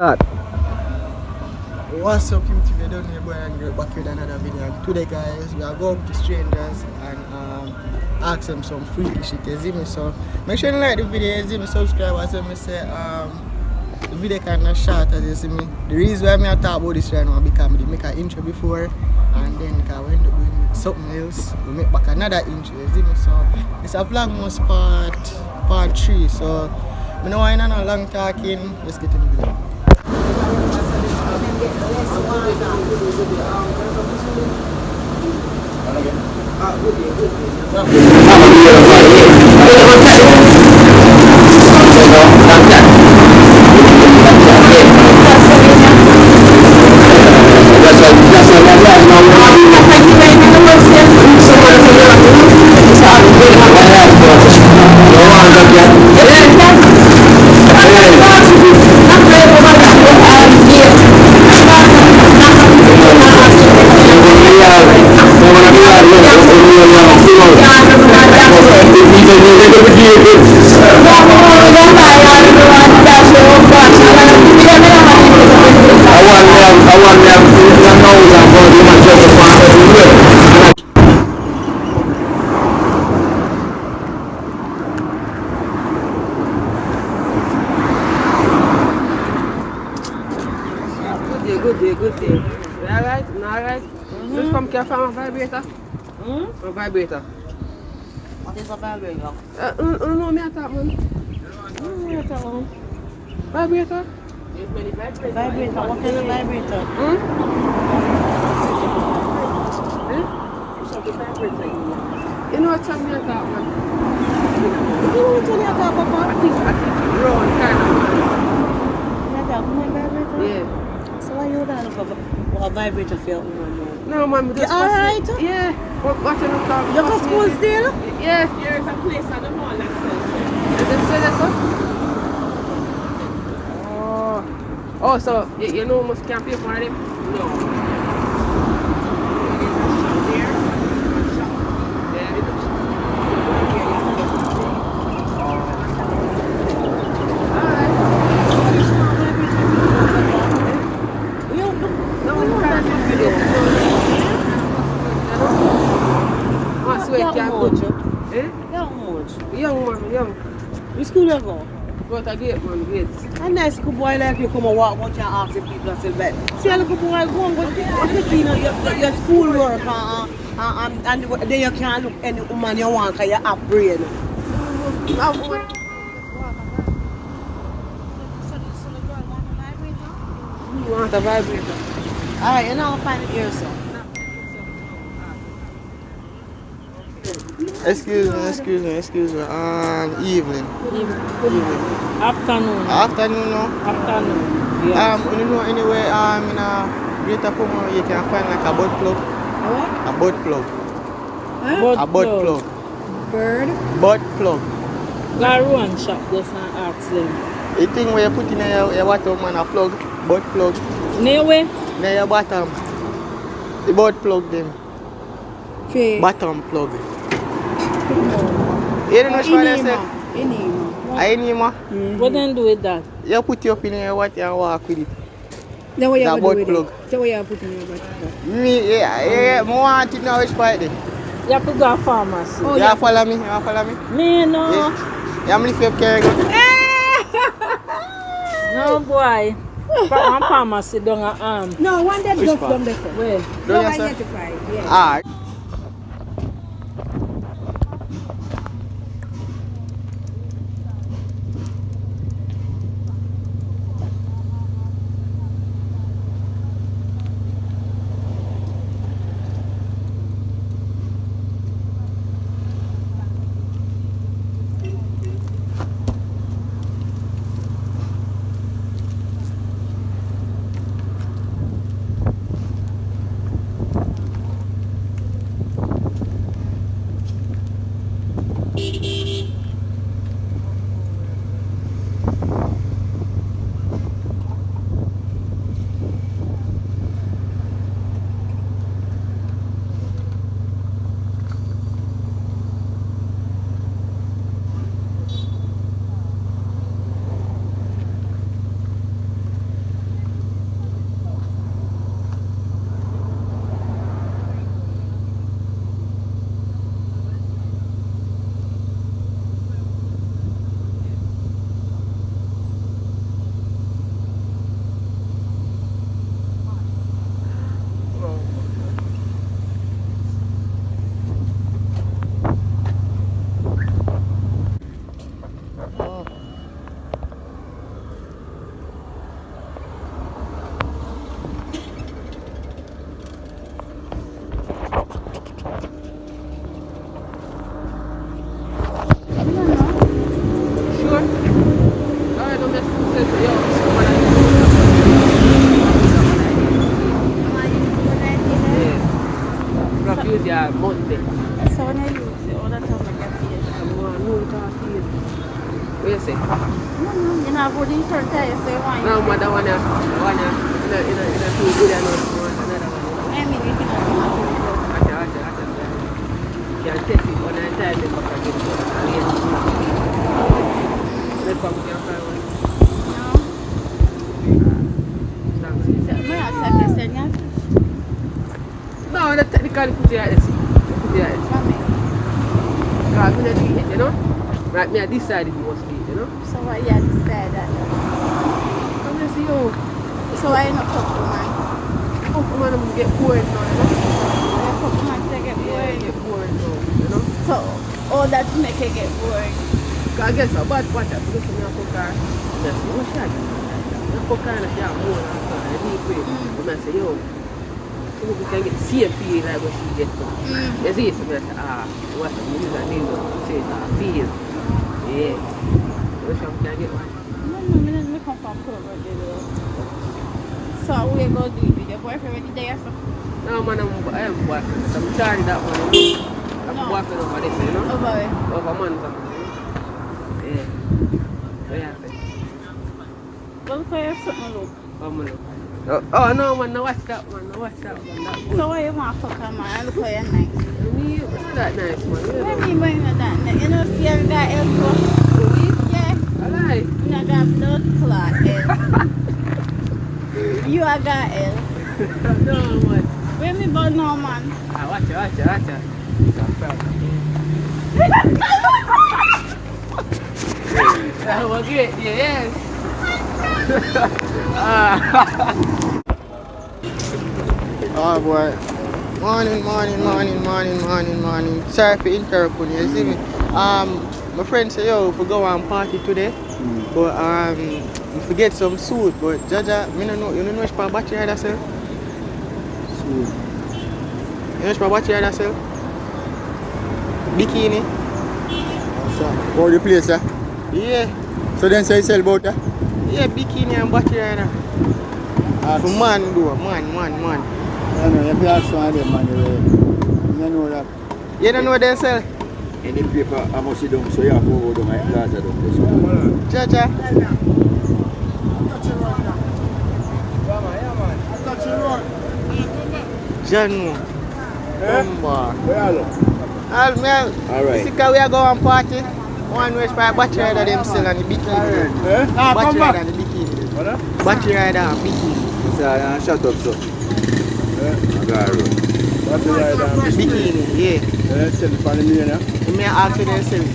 Start. What's up YouTube, you don't know boy and girl back with another video. And today guys, we are going to strangers and ask them some freaky shit, you see me? So make sure you like the video, you see me, subscribe as I say the video kinda short as you see me. The reason why I talk about this right now because I make an intro before and then because we end up doing something else, we make back another intro, you see me? So it's a Vlogmas part 3. So I know I ain't no long talking, let's get in the video. Good day. Alright? Alright? Just from care from a vibrator? A vibrator. What is a vibrator? No, me attack man. Vibrator? Vibrator? What kind of vibrator? You know what time me attack man? You know which one you talk about? I think round kind of You talk about vibrator? Yeah. So why you don't look for a vibrator for your woman? No man, we just alright? Yeah. What you look for? You go to school still? Yeah. There's a place on the mall that sells. Does it say that so? Oh, so you know must can't pay for them? No. Young. Which school you go? Go to gate, man, gate. A nice little boy like you come and walk out and ask the people to bed. See a little boy go and go to your school work and then you can't look any woman you want because you have brain. You want a vibrator? Alright, you know I'll find it here, sir. Excuse me. Evening. Afternoon. Afternoon, no? Afternoon. Yeah. You know anywhere in a Greater Puma you can find like a butt plug. What? A butt plug. Huh? A butt plug. Bird? Butt plug. Go run shop just and ask them. The thing where you put in your bottom and a plug, butt plug. Near where? Near your bottom. The butt plug them. Okay. Bottom plug. You don't know what I said? Enema. What then do with that? You put it up in your water and walk with it. Then what you That going to do butt with plug. it? So what you put in your butt? Me, I want it now which part there. You have to go to pharmacy. Oh, You follow me? You follow me? Me no. Yeah. You lift up carry go? No boy. One pharmacy down at arm. No, one that Which just part? from the Where? Don't you, I sir? identify, yeah. Alright. one in a 2 billion or another one. You can take it one at a time, then back again. Let's come to your car. No, that technically put your head. Put your head. Because I'm going to do it, you know? Right, me I decided you must do it, you know? So why you decide that? I'm going to see you. So why you not fuck woman? Fuck man, I'm going to get bored now, you know? Why fuck woman to get Yeah, bored? get bored now, you know? So all that make you get bored. Because I guess a bad watch up, look at me a fuck car. I say, what's that? I fuck car and I say, I'm more than a car. I need to pay. I say, yo, we can get same feeling like what she gets. You see, so I say, what the music I need to say, feel. Yeah. Which one can I get one? No, I don't come from Clover, so we go do it with your boyfriend when you there or something? No, man, I am boyfriend. I'm charging that one, you know? I'm boyfriend over this, you know? Over it. Over months, yeah. What you say? Well, because you have something look. Oh, no, man, no watch that one, no watch that one. That good. So why you want to fuck her, man? Look how you're nice. Me, it's not that nice, man. What do you mean by not that nice? You know, see you got else yeah. I lie. You know, got blood clot else. You are got else. No, man. Where me about now, man? Watch it. That was great, yes. Oh boy. Morning. Sorry for interrupting you, you see me? My friend say, yo, if we go and party today, but if we get some suit, but Jaja, me no know, you don't know which part battery I sell? Suit. You know which part battery I sell? Bikini. For the place, eh? Yeah. So then say you sell both, eh? Yeah, bikini and battery rider. For man do, man. I know, you have to ask one of them, man. You know that. You don't know what they sell? In the paper, I must sit down, so you have to go down my class. Jaja. Janu. Alright. See, we are going party. One which by battery rider them sell and the bikini. Battery rider and the bikini. Battery rider and bikini. So, shut up, so. I got it. Battery rider and bikini, yeah. They sell it for the million, yeah? You may ask you them sell it.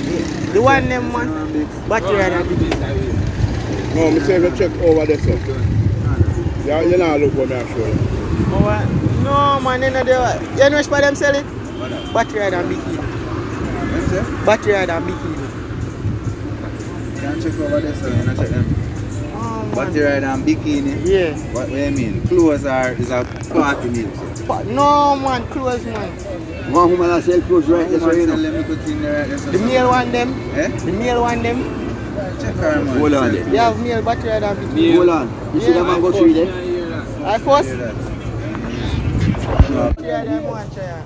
Yeah. The one them man. Battery rider and bikini. No, I'm saying to check over there, sir. You know look what I'm showing. Oh, what? No, man, you know you know which part them sell it? Battery rider and bikini. Battery rider and bikini. Can check over there, sir, and check them. Oh, Battery rider and bikini? Yeah. What do you mean? Clothes is a party name, sir. No, man, clothes, man. One woman that sell clothes right there, so you know. The male one them? Eh? The male one them? Check her, man. Hold on there. You have male battery rider and bikini. Hold on. You see that man go through there? I first? No. Yeah, them one, try.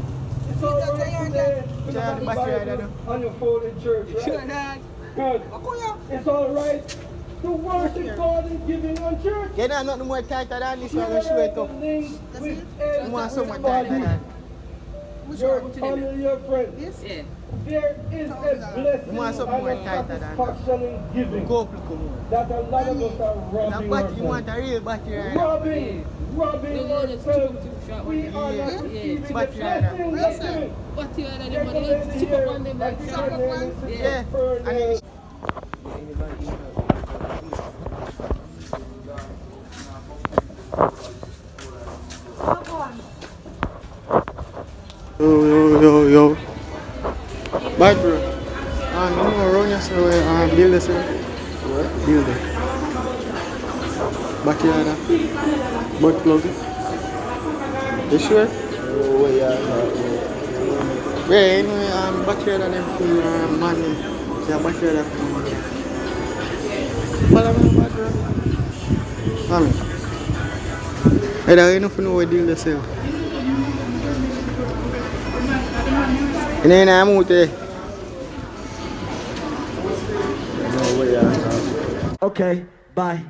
Try the battery rider. On your phone in church, right? Sure, dad. Good. It's all right to worship God and giving on church. You know, nothing more tighter than this, so I'm going to show it up. You want so much tighter than that. Your family, your friends. Yeah. There is a blessing want and something more a tighter than that. satisfaction in giving Go up, look more. that a lot of us are robbing You want ourselves. a real battery rider. Robbing ourselves. We are not receiving the Battery rider. blessing of giving. What you had You're going to hear that your name is Yeah. Fernand. Yo. Bad bro. You know around here, so build this here. Build it. Battery rider. Butt plug. You sure? Oh, yeah. Yeah, anyway, battery rider them from man. Yeah, battery rider from man. Follow me, bad bro. Follow me. Hey, I don't know what deal this here. You know, I'm out there. Okay, bye.